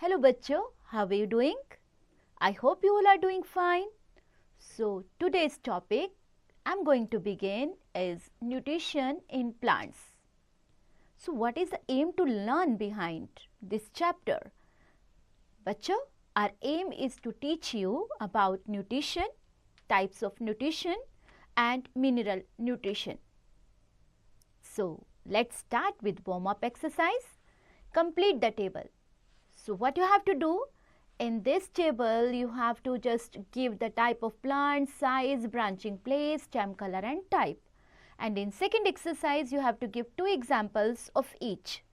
Hello bachcho, how are you doing? I hope you all are doing fine. So today's topic I'm going to begin is nutrition in plants. So what is the aim to learn behind this chapter? Bachcho, our aim is to teach you about nutrition, types of nutrition and mineral nutrition. So let's start with warm-up exercise. Complete the table. So what you have to do, in this table you have to just give the type of plant, size, branching place, stem color and type. And in second exercise you have to give two examples of each.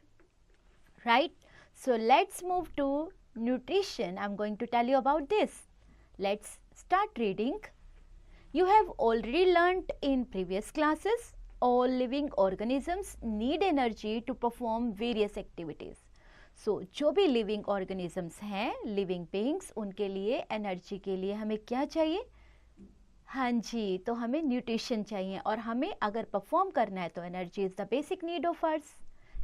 Right? So let's move to nutrition. I'm going to tell you about this. Let's start reading. You have already learnt in previous classes, all living organisms need energy to perform various activities. So, जो भी living organisms हैं, living beings, उनके लिए energy के लिए हमें क्या चाहिए? हाँ जी, तो हमें न्यूट्रिशन चाहिए और हमें अगर परफॉर्म करना है तो energy is the basic need of ours,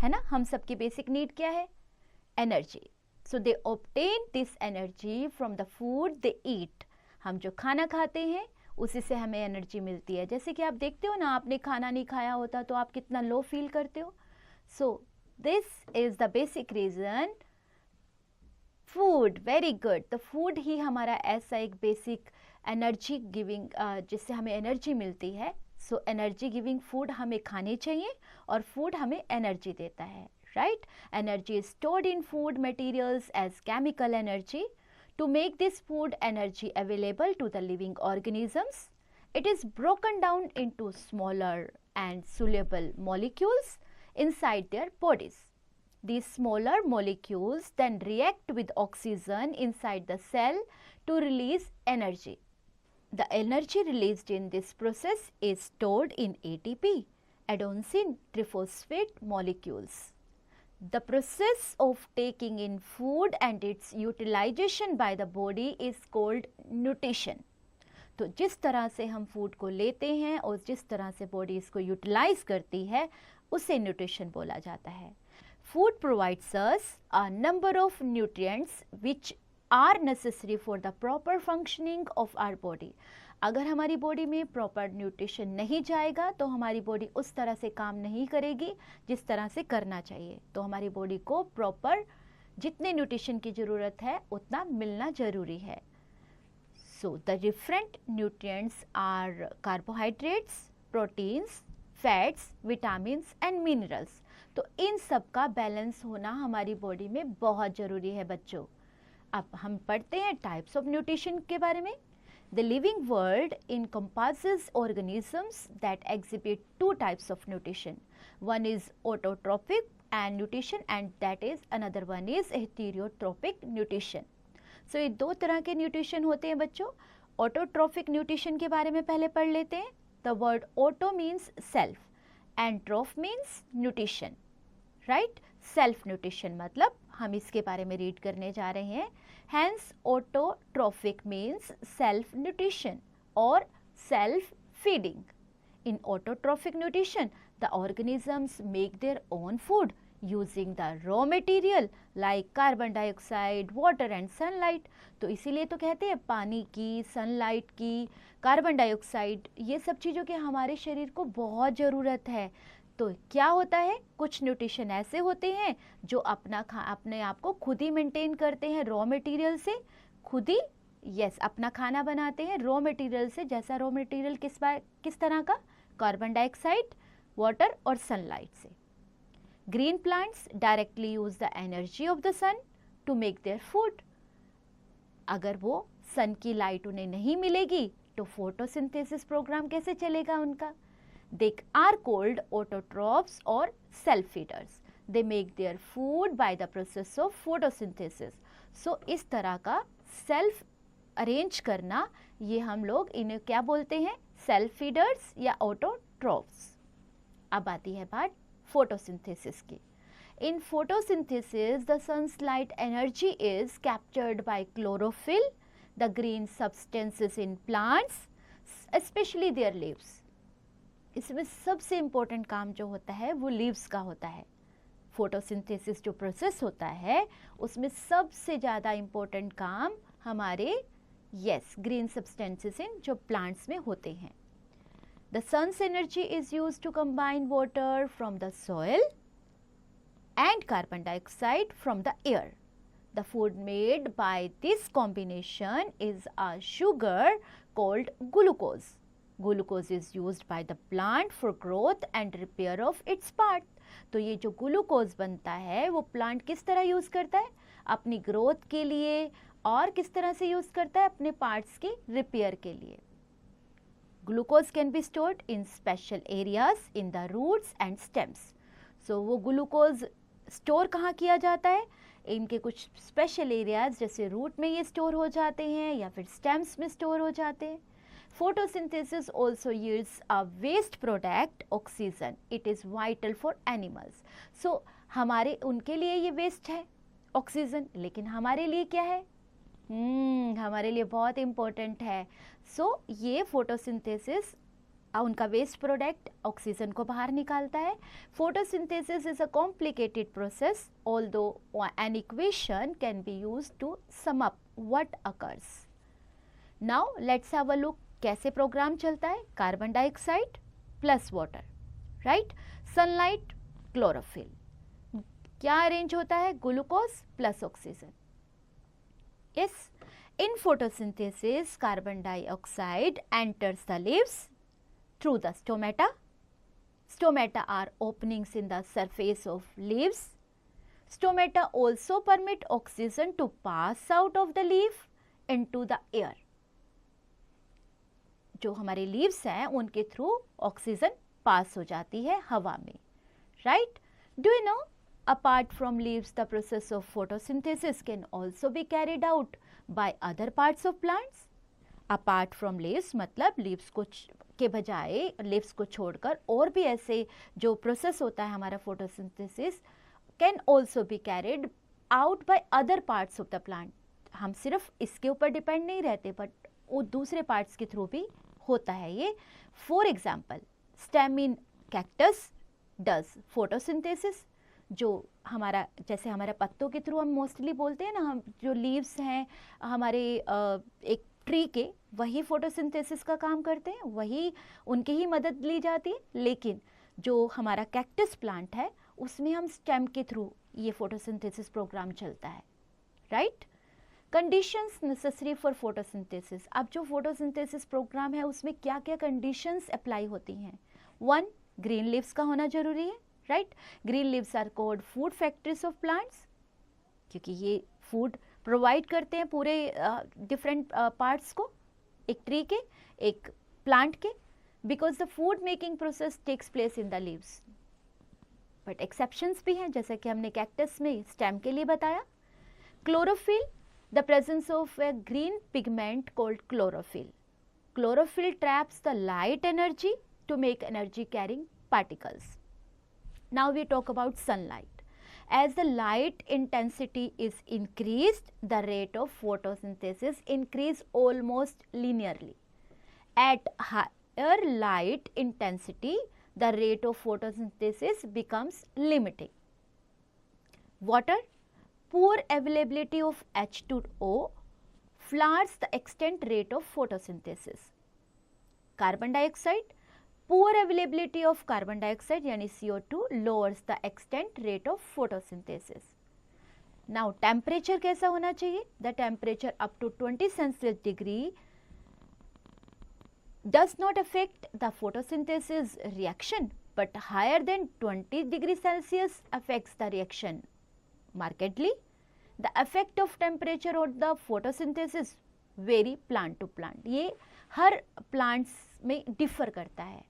है ना? हम सबकी बेसिक नीड क्या है? Energy. So they obtain this energy from the food they eat. हम जो खाना खाते हैं उसी से हमें एनर्जी मिलती है. जैसे कि आप देखते हो ना, आपने खाना नहीं खाया होता तो आप कितना लो फील करते हो. सो this is the basic reason. Food, very good. तो food ही हमारा ऐसा एक basic energy giving जिससे हमें energy मिलती है. So energy giving food हमें खाने चाहिए और food हमें energy देता है, right? Energy is stored in food materials as chemical energy. To make this food energy available to the living organisms, it is broken down into smaller and soluble molecules inside their bodies. These smaller molecules then react with oxygen inside the cell to release energy. The energy released in this process is stored in ATP, adenosine triphosphate molecules. The process of taking in food and its utilization by the body is called nutrition. तो जिस तरह से हम food को लेते हैं और जिस तरह से बॉडी इसको यूटिलाइज करती है उसे न्यूट्रिशन बोला जाता है. Food provides us a number of nutrients which are necessary for the proper functioning of our body. अगर हमारी बॉडी में प्रॉपर न्यूट्रिशन नहीं जाएगा तो हमारी बॉडी उस तरह से काम नहीं करेगी जिस तरह से करना चाहिए. तो हमारी बॉडी को प्रॉपर जितने न्यूट्रिशन की ज़रूरत है उतना मिलना ज़रूरी है. So the different nutrients are carbohydrates, proteins, fats, vitamins and minerals. तो इन सब का बैलेंस होना हमारी बॉडी में बहुत ज़रूरी है बच्चों. अब हम पढ़ते हैं टाइप्स ऑफ न्यूट्रिशन के बारे में. The living world encompasses organisms that exhibit two types of nutrition. One is autotrophic and nutrition and that is another one is heterotrophic nutrition. सो ये दो तरह के न्यूट्रिशन होते हैं बच्चों. ऑटोट्रॉफिक न्यूट्रिशन के बारे में पहले पढ़ लेते हैं. The word auto means self and ट्रॉफ means nutrition, right? Self nutrition मतलब हम इसके बारे में रीड करने जा रहे हैं. Hence autotrophic means self nutrition और self feeding. In autotrophic nutrition the organisms make their own food using the raw material like carbon dioxide, water and sunlight. तो इसीलिए तो कहते हैं पानी की, सनलाइट की, कार्बन डाइऑक्साइड, ये सब चीज़ों की हमारे शरीर को बहुत ज़रूरत है. तो क्या होता है, कुछ न्यूट्रिशन ऐसे होते हैं जो अपने आप को खुद ही मेंटेन करते हैं रॉ मटेरियल से, खुद ही अपना खाना बनाते हैं रॉ मटेरियल से. जैसा रॉ मटेरियल किस तरह का? कार्बन डाइऑक्साइड, वाटर और सनलाइट से. Green plants directly use the energy of the sun to make their food. अगर वो सन की लाइट उन्हें नहीं मिलेगी तो फोटोसिंथेसिस प्रोग्राम कैसे चलेगा उनका? They are called autotrophs और self feeders. They make their food by the process of photosynthesis. So इस तरह का सेल्फ अरेंज करना, ये हम लोग इन्हें क्या बोलते हैं? सेल्फ फीडर्स या ऑटोट्रॉफ्स. अब आती है बात photosynthesis की. In photosynthesis, the sun's light energy is captured by chlorophyll, the green substances in plants, especially their leaves. इसमें सबसे important काम जो होता है वो leaves का होता है फोटोसिंथेसिस जो प्रोसेस होता है उसमें सबसे ज़्यादा इम्पोर्टेंट काम हमारे ग्रीन सब्सटेंसेस इन जो प्लांट्स में होते हैं. The sun's energy is used to combine water from the soil and carbon dioxide from the air. The food made by this combination is a sugar called glucose. Glucose is used by the plant for growth and repair of its part. तो ये जो glucose बनता है वो plant किस तरह use करता है? अपनी ग्रोथ के लिए और किस तरह से यूज़ करता है? अपने पार्ट्स के रिपेयर के लिए. Glucose can be stored in special areas in the roots and stems. So वो ग्लूकोज स्टोर कहाँ किया जाता है? इनके कुछ स्पेशल एरियाज जैसे रूट में ये स्टोर हो जाते हैं या फिर स्टेम्स में स्टोर हो जाते हैं. Photosynthesis also yields a waste product oxygen. It is vital for animals. So हमारे उनके लिए ये वेस्ट है ऑक्सीजन, लेकिन हमारे लिए क्या है? हमारे लिए बहुत इम्पोर्टेंट है. सो ये फोटोसिंथेसिस उनका वेस्ट प्रोडक्ट ऑक्सीजन को बाहर निकालता है. Photosynthesis is a complicated process although an equation can be used to sum up what occurs. Now let's have a look कैसे प्रोग्राम चलता है. Carbon dioxide plus water, right. Sunlight, chlorophyll. क्या arrange होता है? Glucose plus oxygen. Yes, in photosynthesis carbon dioxide enters the leaves through the stomata. Stomata are openings in the surface of leaves. Stomata also permit oxygen to pass out of the leaf into the air. जो हमारे leaves हैं उनके through oxygen पास हो जाती है हवा में, right. Do you know, apart from leaves the process of photosynthesis can also be carried out by other parts of plants. Apart from leaves मतलब लीव्स को के बजाय लीव्स को छोड़कर और भी ऐसे जो प्रोसेस होता है हमारा photosynthesis can also be carried out by other parts of the plant. हम सिर्फ इसके ऊपर डिपेंड नहीं रहते बट वो दूसरे पार्ट्स के थ्रू भी होता है ये. For example, stem in cactus does photosynthesis. जो हमारा जैसे हमारे पत्तों के थ्रू हम मोस्टली बोलते हैं ना, हम जो लीव्स हैं हमारे एक ट्री के, वही फोटोसिंथेसिस का काम करते हैं, वही उनकी ही मदद ली जाती है. लेकिन जो हमारा कैक्टस प्लांट है उसमें हम स्टेम के थ्रू ये फोटोसिंथेसिस प्रोग्राम चलता है, right. Conditions necessary for photosynthesis. अब जो फोटोसिंथेसिस प्रोग्राम है उसमें क्या क्या कंडीशंस अप्लाई होती हैं? 1, ग्रीन लीव्स का होना जरूरी है, right. Green leaves are called food factories of plants, क्योंकि ये फूड प्रोवाइड करते हैं पूरे डिफरेंट पार्ट्स को, एक ट्री के, एक प्लांट के, because the food making process takes place in the leaves. But exceptions भी हैं, जैसे कि हमने कैक्टस में स्टेम के लिए बताया. Chlorophyll, the presence of a green pigment called chlorophyll. Chlorophyll traps the light energy to make energy carrying particles. Now we talk about sunlight. As the light intensity is increased, the rate of photosynthesis increase almost linearly. At higher light intensity, the rate of photosynthesis becomes limiting. Water, poor availability of H2O floods the extent rate of photosynthesis. Carbon dioxide, poor availability of carbon dioxide यानी CO2 lowers the extent rate of photosynthesis. Now temperature कैसा होना चाहिए? The temperature up to 20 Celsius degree does not affect the photosynthesis reaction, but higher than 20 degree Celsius affects the reaction markedly. The effect of temperature on the photosynthesis vary plant to plant. ये हर plants में differ करता है.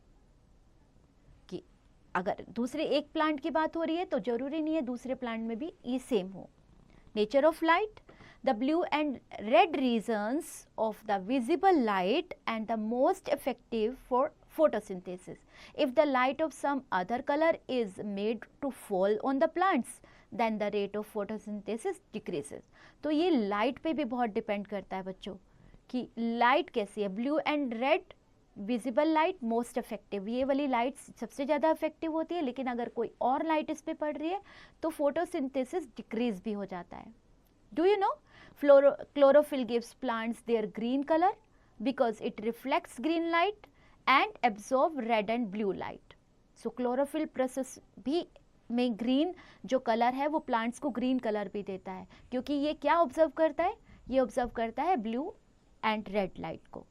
अगर दूसरे एक plant की बात हो रही है तो जरूरी नहीं है दूसरे प्लांट में भी ये सेम हो. Nature of light, the blue and red regions of the visible light and the most effective for photosynthesis. If the light of some other color is made to fall on the plants, then the rate of photosynthesis decreases. तो ये light पे भी बहुत depend करता है बच्चों कि light कैसी है. Blue and red visible light most effective, ये वाली लाइट सबसे ज़्यादा इफेक्टिव होती है, लेकिन अगर कोई और लाइट इस पे पड़ रही है तो फोटोसिंथेसिस डिक्रीज भी हो जाता है. Do you know chlorophyll gives plants their green color because it reflects green light and absorb red and blue light. So chlorophyll process भी में ग्रीन जो कलर है वो प्लांट्स को ग्रीन कलर भी देता है, क्योंकि ये क्या ऑब्जर्व करता है, ये ऑब्जर्व करता है ब्लू एंड रेड लाइट को.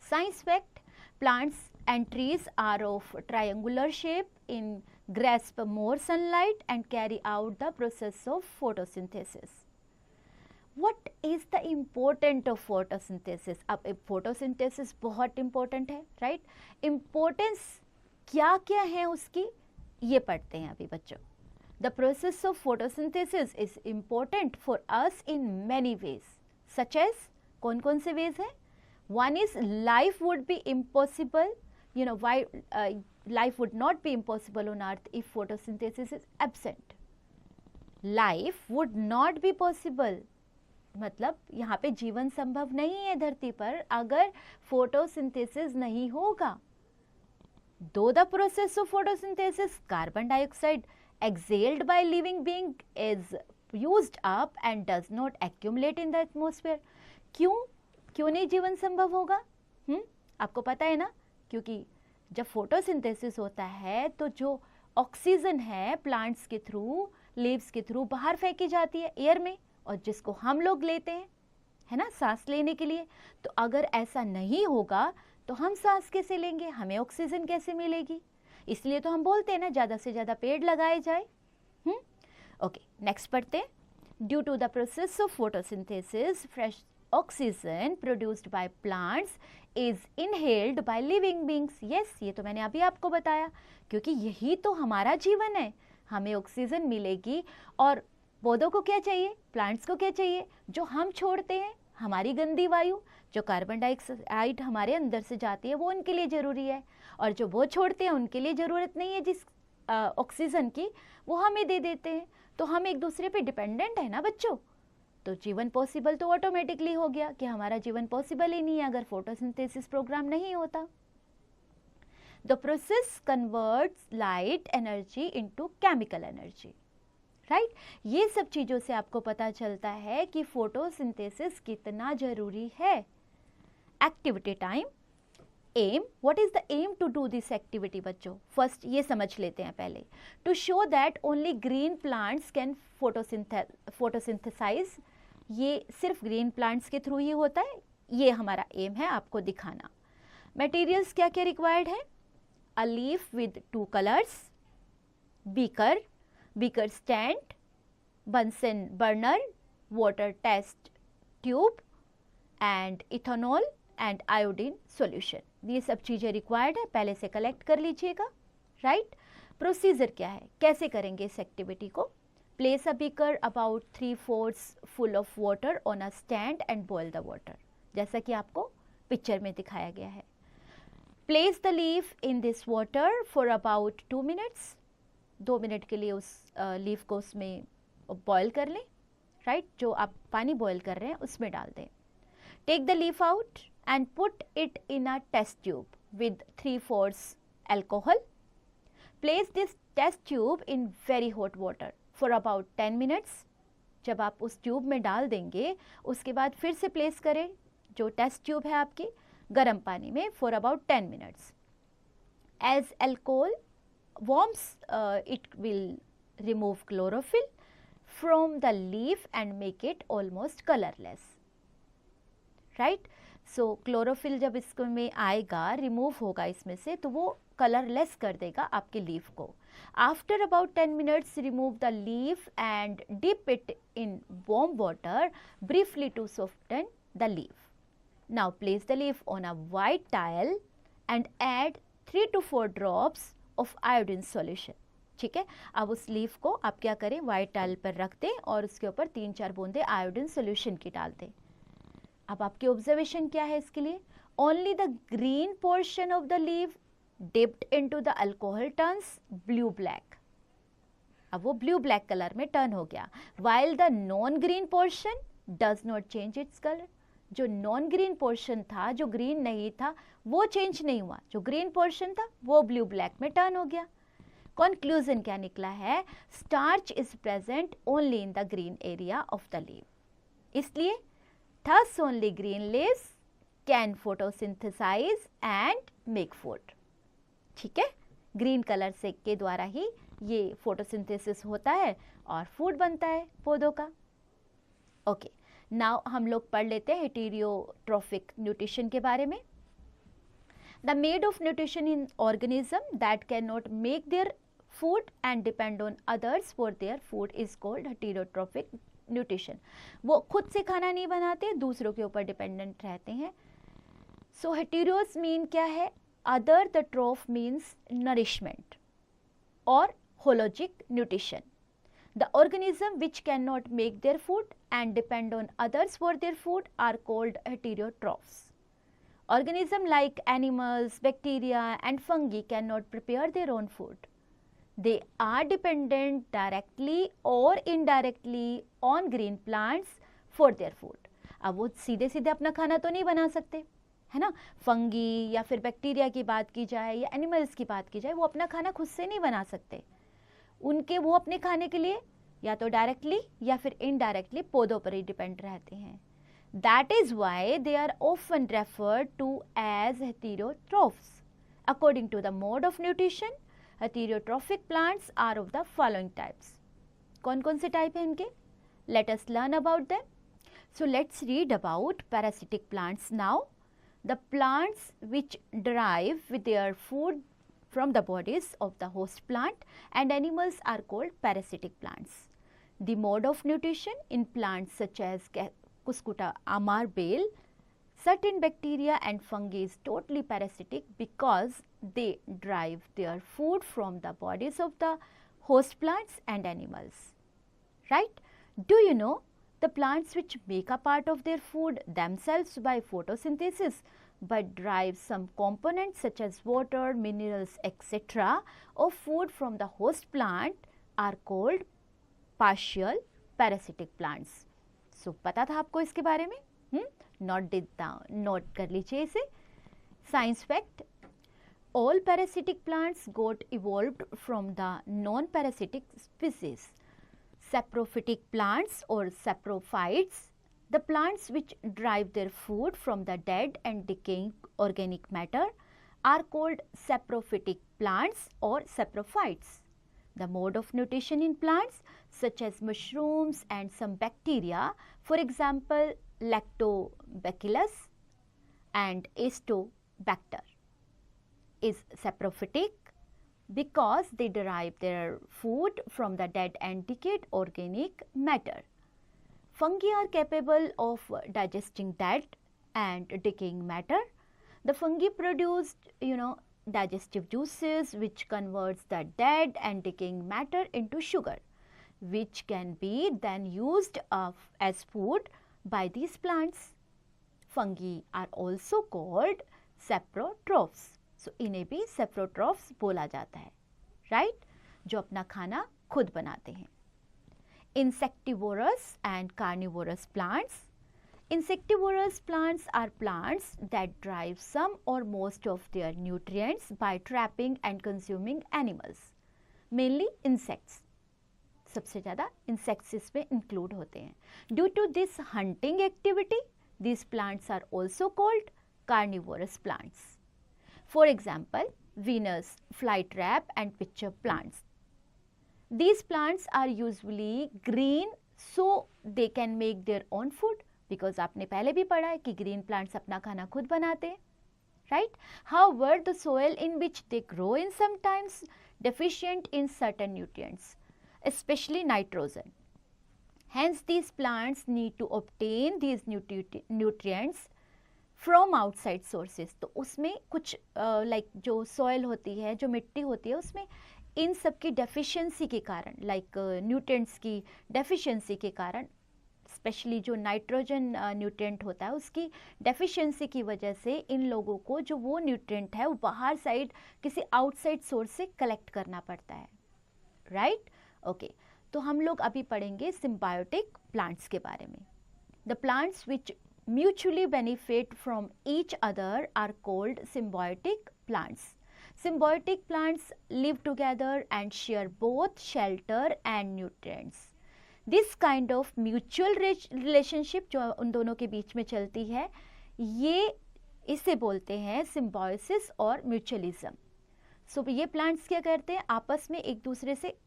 Science fact, plants and trees are of triangular shape in grasp more sunlight and carry out the process of photosynthesis. What is the important of photosynthesis? अब photosynthesis बहुत important है, right? Importance क्या क्या है उसकी, ये पढ़ते हैं अभी बच्चों. The process of photosynthesis is important for us in many ways, such as कौन कौन से ways हैं? One is life would be impossible. You know why life would not be impossible on earth if photosynthesis is absent. Life would not be possible. मतलब यहाँ पे जीवन संभव नहीं है धरती पर अगर फोटोसिंथेसिस नहीं होगा. Though the process of photosynthesis, carbon dioxide exhaled by living being is used up and does not accumulate in the atmosphere. क्यों नहीं जीवन संभव होगा? आपको पता है ना, क्योंकि जब फोटोसिंथेसिस होता है तो जो ऑक्सीजन है प्लांट्स के थ्रू, लीव्स के थ्रू बाहर फेंकी जाती है एयर में, और जिसको हम लोग लेते हैं, है ना, सांस लेने के लिए. तो अगर ऐसा नहीं होगा तो हम सांस कैसे लेंगे, हमें ऑक्सीजन कैसे मिलेगी? इसलिए तो हम बोलते हैं ना ज़्यादा से ज़्यादा पेड़ लगाए जाए. ओके, नेक्स्ट पढ़ते हैं. Due to the process of photosynthesis, fresh oxygen produced by plants is inhaled by living beings. Yes, ये तो मैंने अभी आपको बताया, क्योंकि यही तो हमारा जीवन है. हमें ऑक्सीजन मिलेगी और पौधों को क्या चाहिए, प्लांट्स को क्या चाहिए, जो हम छोड़ते हैं, हमारी गंदी वायु, जो कार्बन डाइऑक्साइड हमारे अंदर से जाती है, वो उनके लिए ज़रूरी है, और जो वो छोड़ते हैं उनके लिए ज़रूरत नहीं है जिस ऑक्सीजन की, वो हमें दे देते हैं. तो हम एक दूसरे पे डिपेंडेंट है ना बच्चों. तो जीवन पॉसिबल तो ऑटोमेटिकली हो गया कि हमारा जीवन पॉसिबल ही नहीं है अगर फोटोसिंथेसिस प्रोग्राम नहीं होता. The process converts light energy into chemical energy. Right, ये सब चीज़ों से आपको पता चलता है कि फोटोसिंथेसिस कितना जरूरी है. Activity time. Aim, what is the aim to do this activity बच्चों? फर्स्ट ये समझ लेते हैं पहले. To show that only green plants can photosynthesize. ये सिर्फ ग्रीन प्लांट्स के थ्रू ही होता है, ये हमारा एम है आपको दिखाना. मटेरियल्स क्या क्या रिक्वायर्ड है? A leaf with 2 colours, beaker stand, Bunsen burner, water test tube and ethanol and iodine solution. ये सब चीज़ें रिक्वायर्ड है, पहले से कलेक्ट कर लीजिएगा. राइट, प्रोसीजर क्या है, कैसे करेंगे इस एक्टिविटी को? Place a beaker about 3/4 full of water on a stand and boil the water, जैसा कि आपको पिक्चर में दिखाया गया है. Place the leaf in this water for about 2 minutes. 2 minute के लिए उस लीफ को उसमें बॉयल कर लें. राइट, जो आप पानी बॉयल कर रहे हैं उसमें डाल दें. Take the leaf out and put it in a test tube with 3/4 alcohol. Place this test tube in very hot water for about 10 minutes. जब आप उस ट्यूब में डाल देंगे उसके बाद फिर से प्लेस करें जो टेस्ट ट्यूब है आपकी गर्म पानी में for about 10 minutes. As alcohol warms, it will remove chlorophyll from the leaf and make it almost colorless. Right? So chlorophyll जब इसको में आएगा, रिमूव होगा इसमें से, तो वो कलरलेस कर देगा आपके लीफ को. After about 10 minutes remove the leaf and dip it in warm water briefly to soften the leaf. Now place the leaf on a white tile and add 3 to 4 drops of iodine solution. ठीक है, अब उस leaf को आप क्या करें, white tile पर रख दें और उसके ऊपर 3-4 बूंदे आयोडीन सॉल्यूशन की डाल दें. अब आपकी ऑब्जर्वेशन क्या है इसके लिए? Only the green portion of the leaf dipped into the alcohol turns blue black. अब वो ब्लू ब्लैक कलर में टर्न हो गया. While the non green portion does not change its colour. जो नॉन ग्रीन पोर्शन था, जो green नहीं था, वो चेंज नहीं हुआ, जो ग्रीन पोर्शन था वो ब्लू ब्लैक में टर्न हो गया। कंक्लूजन क्या निकला है? Starch is present only in the green area of the leave, इसलिए thus only green leaves can photosynthesize and make food। ठीक है, ग्रीन कलर से के द्वारा ही ये फोटोसिंथेसिस होता है और फूड बनता है पौधों का। ओके, नाउ हम लोग पढ़ लेते हैं हेटेरोट्रॉफिक न्यूट्रिशन के बारे में। The made of nutrition in organism that can not make their food and depend on others for their food is called heterotrophic nutrition. वो खुद से खाना नहीं बनाते, दूसरों के ऊपर डिपेंडेंट रहते हैं। सो हेटेरोस मीन क्या है? Other, the troph means nourishment और holozoic nutrition. The organism which can not make their food and depend on others for their food are called heterotrophs. Organisms like animals, bacteria and fungi cannot prepare their own food. They are dependent directly or indirectly on green plants for their food. अब वो सीधे सीधे अपना खाना तो नहीं बना सकते, है ना। फंगी या फिर बैक्टीरिया की बात की जाए या एनिमल्स की बात की जाए, वो अपना खाना खुद से नहीं बना सकते। उनके वो अपने खाने के लिए या तो डायरेक्टली या फिर इनडायरेक्टली पौधों पर ही डिपेंड रहते हैं। That is why they are often referred to as heterotrophs. According to the mode of nutrition, heterotrophic plants are of the following types. कौन कौन से टाइप हैं इनके? Let us learn about them. So let's read about parasitic plants now. The plants which derive with their food from the bodies of the host plant and animals are called parasitic plants. The mode of nutrition in plants such as Cuscuta amar bale, certain bacteria and fungi is totally parasitic because they derive their food from the bodies of the host plants and animals. Right? Do you know the plants which make a part of their food themselves by photosynthesis but derive some components such as water, minerals, etc. of food from the host plant are called partial parasitic plants. So, पता था आपको इसके बारे में? Note कर लीजिए इसे। Science fact: all parasitic plants got evolved from the non-parasitic species. Saprophytic plants or saprophytes, the plants which derive their food from the dead and decaying organic matter, are called saprophytic plants or saprophytes. The mode of nutrition in plants such as mushrooms and some bacteria, for example Lactobacillus and Acetobacter, is saprophytic because they derive their food from the dead and decayed organic matter. Fungi are capable of digesting dead and decaying matter. The fungi produce, digestive juices which converts the dead and decaying matter into sugar, which can be then used as food by these plants. Fungi are also called saprotrophs. So इन्हें भी saprotrophs बोला जाता है, right? जो अपना खाना खुद बनाते हैं. Insectivorous and carnivorous plants. Insectivorous plants are plants that derive some or most of their nutrients by trapping and consuming animals, mainly insects. सबसे ज़्यादा insects इसमें include होते हैं. Due to this hunting activity, these plants are also called carnivorous plants. For example, Venus flytrap and pitcher plants. These plants are usually green, so they can make their own food. Because आपने पहले भी पढ़ा है कि green plants अपना खाना खुद बनाते हैं, right? However, the soil in which they grow is sometimes deficient in certain nutrients, especially nitrogen. Hence, these plants need to obtain these nutrients from outside sources. तो उसमें कुछ like जो soil होती है, जो मिट्टी होती है, उसमें इन सब की deficiency के कारण, like nutrients की deficiency के कारण, स्पेशली जो नाइट्रोजन न्यूट्रिएंट होता है उसकी डेफिशिएंसी की वजह से इन लोगों को जो वो न्यूट्रिएंट है वो बाहर साइड किसी आउटसाइड सोर्स से कलेक्ट करना पड़ता है, राइट? ओके, तो हम लोग अभी पढ़ेंगे सिम्बायोटिक प्लांट्स के बारे में. The plants which mutually benefit from each other are called symbiotic plants. Symbiotic plants live together and share both shelter and nutrients. This kind of mutual relationship जो उन दोनों के बीच में चलती है, ये इसे बोलते हैं सिम्बायोसिस और म्यूचुअलिज्म. सो ये प्लांट्स क्या करते हैं, आपस में एक दूसरे से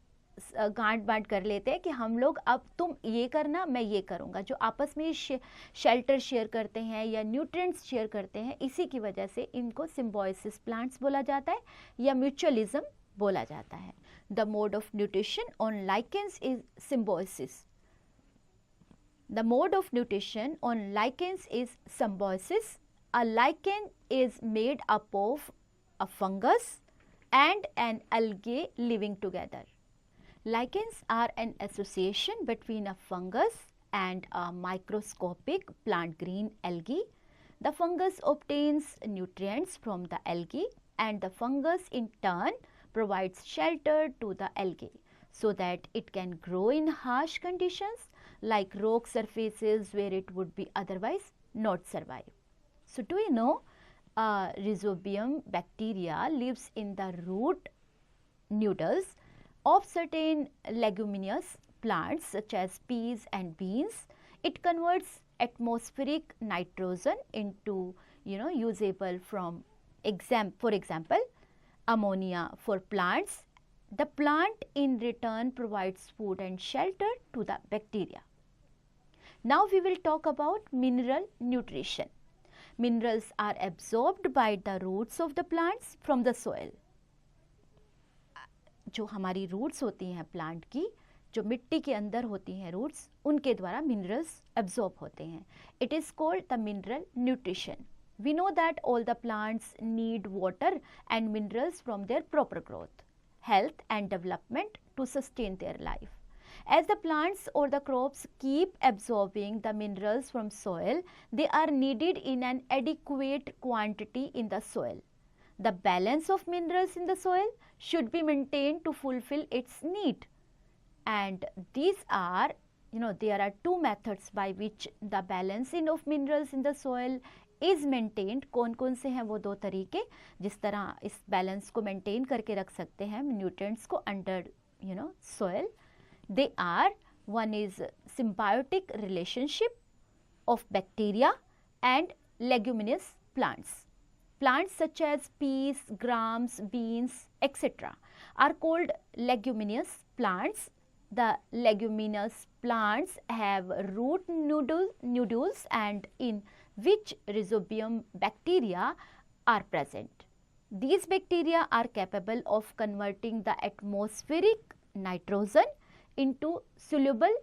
गांठ बांट कर लेते हैं कि हम लोग अब तुम ये करना मैं ये करूँगा. जो आपस में शेल्टर शेयर करते हैं या न्यूट्रिएंट्स शेयर करते हैं, इसी की वजह से इनको सिम्बायोसिस प्लांट्स बोला जाता है या म्यूचुअलिज्म बोला जाता है. The mode of nutrition on lichens is symbiosis. The mode of nutrition on lichens is symbiosis. A lichen is made up of a fungus and an algae living together. Lichens are an association between a fungus and a microscopic plant green algae. The fungus obtains nutrients from the algae and the fungus in turn provides shelter to the algae so that it can grow in harsh conditions like rock surfaces where it would be otherwise not survive. So do you know Rhizobium bacteria lives in the root nodules of certain leguminous plants such as peas and beans. It converts atmospheric nitrogen into usable for example ammonia for plants. The plant in return provides food and shelter to the bacteria. Now we will talk about mineral nutrition. Minerals are absorbed by the roots of the plants from the soil. जो हमारी roots होती हैं plant की, जो मिट्टी के अंदर होती हैं रूट्स, उनके द्वारा मिनरल्स एब्जॉर्ब होते हैं. It is called the mineral nutrition. We know that all the plants need water and minerals from their proper growth, health and development to sustain their life. As the plants or the crops keep absorbing the minerals from soil, they are needed in an adequate quantity in the soil. The balance of minerals in the soil should be maintained to fulfill its need. And these are, there are two methods by which the balancing of minerals in the soil is maintained. कौन कौन से हैं वो दो तरीके जिस तरह इस बैलेंस को मेंटेन करके रख सकते हैं न्यूट्रिएंट्स को under soil. They are, one is symbiotic relationship of bacteria and leguminous plants. Plants such as peas, grams, beans, etc. are called leguminous plants. The leguminous plants have root nodules and in which Rhizobium bacteria are present. These bacteria are capable of converting the atmospheric nitrogen into soluble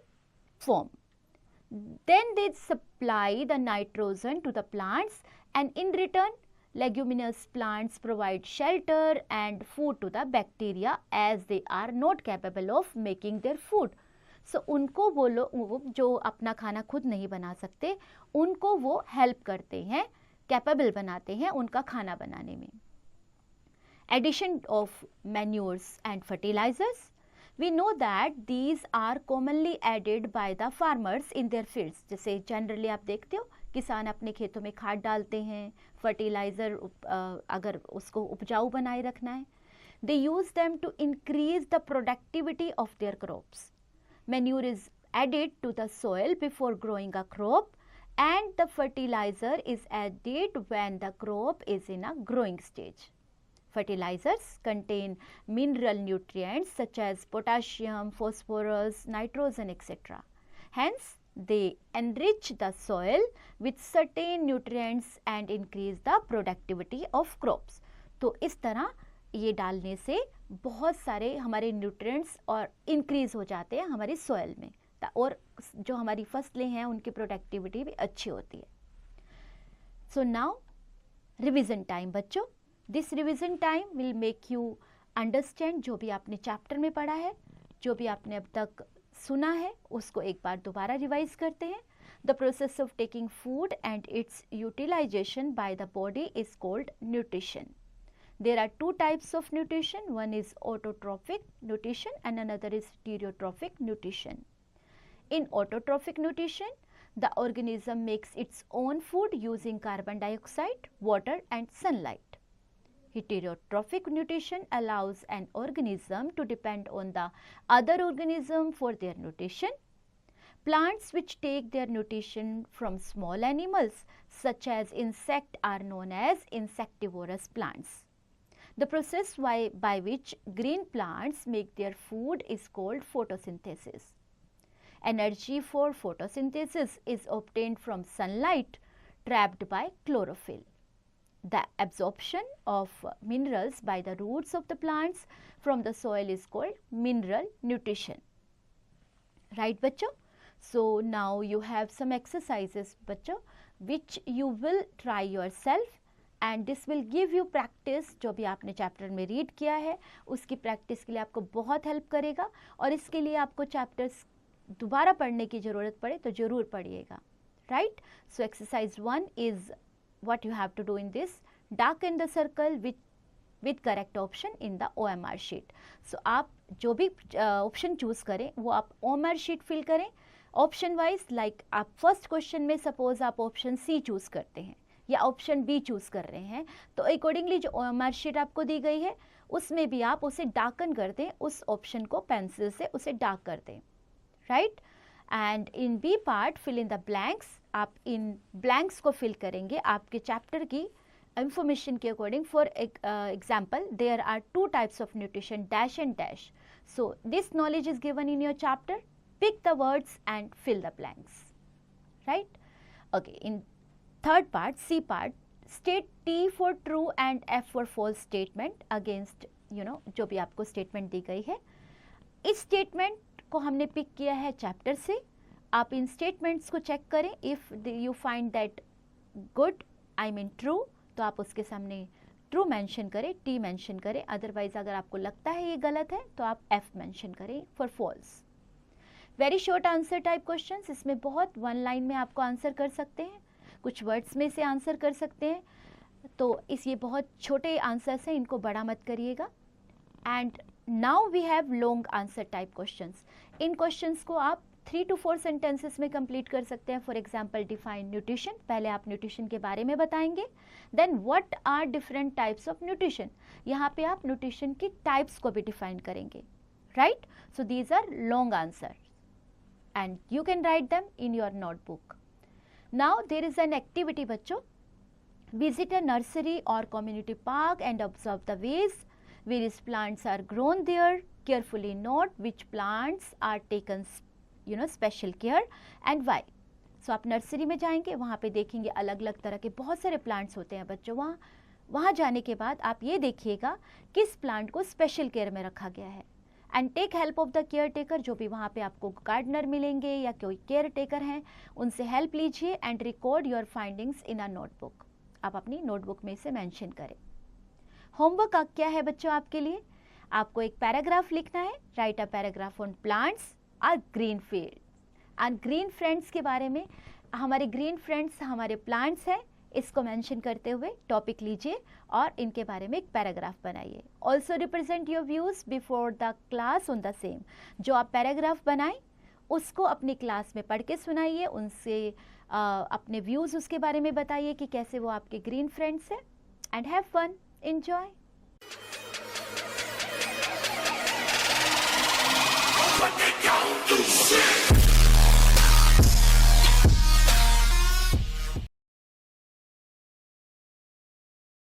form. Then they supply the nitrogen to the plants and in return leguminous plants provide shelter and food to the bacteria as they are not capable of making their food. So उनको वो लोग जो अपना खाना खुद नहीं बना सकते, उनको वो हेल्प करते हैं, कैपेबल बनाते हैं उनका खाना बनाने में. Addition of manures and fertilizers. We know that these are commonly added by the farmers in their fields. जैसे जनरली आप देखते हो किसान अपने खेतों में खाद डालते हैं, फर्टिलाइज़र अगर उसको उपजाऊ बनाए रखना है. They use them to increase the productivity of their crops. Manure is added to the soil before growing a crop and the fertilizer is added when the crop is in a growing stage. Fertilizers contain mineral nutrients such as potassium, phosphorus, nitrogen, etc. Hence, they enrich the soil with certain nutrients and increase the productivity of crops. तो इस तरह ये डालने से बहुत सारे हमारे nutrients और इंक्रीज हो जाते हैं हमारी सॉइल में और जो हमारी फसलें हैं उनकी प्रोडक्टिविटी भी अच्छी होती है. सो नाउ रिविज़न टाइम बच्चों. This revision time will make you understand जो भी आपने चैप्टर में पढ़ा है, जो भी आपने अब तक सुना है उसको एक बार दोबारा रिवाइज करते हैं. The process of taking food and its utilisation by the body is called nutrition. There are two types of nutrition. One is autotrophic nutrition and another is stereotrophic nutrition. In autotrophic nutrition, The organism makes its own food using carbon dioxide, water and sunlight. Heterotrophic nutrition allows an organism to depend on the other organism for their nutrition. Plants which take their nutrition from small animals such as insect are known as insectivorous plants. The process by which green plants make their food is called photosynthesis. Energy for photosynthesis is obtained from sunlight trapped by chlorophyll. The absorption of minerals by the roots of the plants from the soil is called mineral nutrition. Right, bachcho? So now you have some exercises, bachcho, which you will try yourself. And this will give you practice. जो भी आपने chapter में read किया है उसकी practice के लिए आपको बहुत हेल्प करेगा, और इसके लिए आपको चैप्टर्स दोबारा पढ़ने की ज़रूरत पड़े तो ज़रूर पढ़िएगा. Right. So exercise 1 is what you have to do in this. darken the circle with correct option in the OMR sheet. So आप जो भी ऑप्शन चूज़ करें वो आप OMR sheet फिल करें ऑप्शन वाइज. लाइक आप फर्स्ट क्वेश्चन में suppose आप ऑप्शन सी चूज़ करते हैं या ऑप्शन बी चूज़ कर रहे हैं, तो अकॉर्डिंगली जो OMR शीट आपको दी गई है उसमें भी आप उसे डार्कन कर दें, उस ऑप्शन को पेंसिल से उसे डार्क कर दें. Right. And in B part fill in the blanks. आप इन ब्लैंक्स को फिल करेंगे आपके चैप्टर की इंफॉर्मेशन के according. For example there are 2 types of nutrition dash and dash. So this knowledge is given in your chapter. Pick the words and fill the blanks. Right. Okay. In third part, C part, state T for true and F for false statement against जो भी आपको statement दी गई है. इस statement को हमने pick किया है चैप्टर से. आप इन स्टेटमेंट्स को चेक करें. If you find that good, I mean true, तो आप उसके सामने ट्रू मेंशन करें, T मेंशन करें. अदरवाइज अगर आपको लगता है ये गलत है तो आप F मेंशन करें for false. Very short answer type question. इसमें बहुत 1 लाइन में आपको आंसर कर सकते हैं, कुछ वर्ड्स में से आंसर कर सकते हैं. तो ये बहुत छोटे आंसर्स हैं, इनको बड़ा मत करिएगा. And now we have long answer type questions. इन क्वेश्चंस को आप 3 to 4 सेंटेंसेस में कंप्लीट कर सकते हैं. For example define nutrition. पहले आप न्यूट्रिशन के बारे में बताएंगे. Then what are different types of nutrition. यहाँ पे आप न्यूट्रिशन की टाइप्स को भी डिफाइन करेंगे. Right. So these are long answer and you can write them in your notebook. Now there is an activity बच्चों. Visit a nursery or community park and observe the ways various plants are grown there. Carefully note which plants are taken special care and why. So आप nursery में जाएंगे, वहाँ पे देखेंगे अलग अलग तरह के बहुत सारे प्लांट्स होते हैं बच्चों. वहाँ जाने के बाद आप ये देखिएगा किस प्लांट को स्पेशल केयर में रखा गया है. And take help of the caretaker. जो भी वहाँ पे आपको गार्डनर मिलेंगे या कोई केयर टेकर हैं उनसे हेल्प लीजिए. And record your findings in a notebook. आप अपनी नोटबुक में इसे मेंशन करें. होमवर्क क्या है बच्चों आपके लिए? आपको एक पैराग्राफ लिखना है. Write a paragraph on plants are green field. And green friends के बारे में, हमारे ग्रीन फ्रेंड्स हमारे प्लांट्स हैं, इसको मेंशन करते हुए टॉपिक लीजिए और इनके बारे में एक पैराग्राफ बनाइए. Also represent your views before the class on the same. जो आप पैराग्राफ बनाएं उसको अपनी क्लास में पढ़ के सुनाइए. उनसे अपने व्यूज़ उसके बारे में बताइए कि कैसे वो आपके ग्रीन फ्रेंड्स हैं. And have fun, enjoy.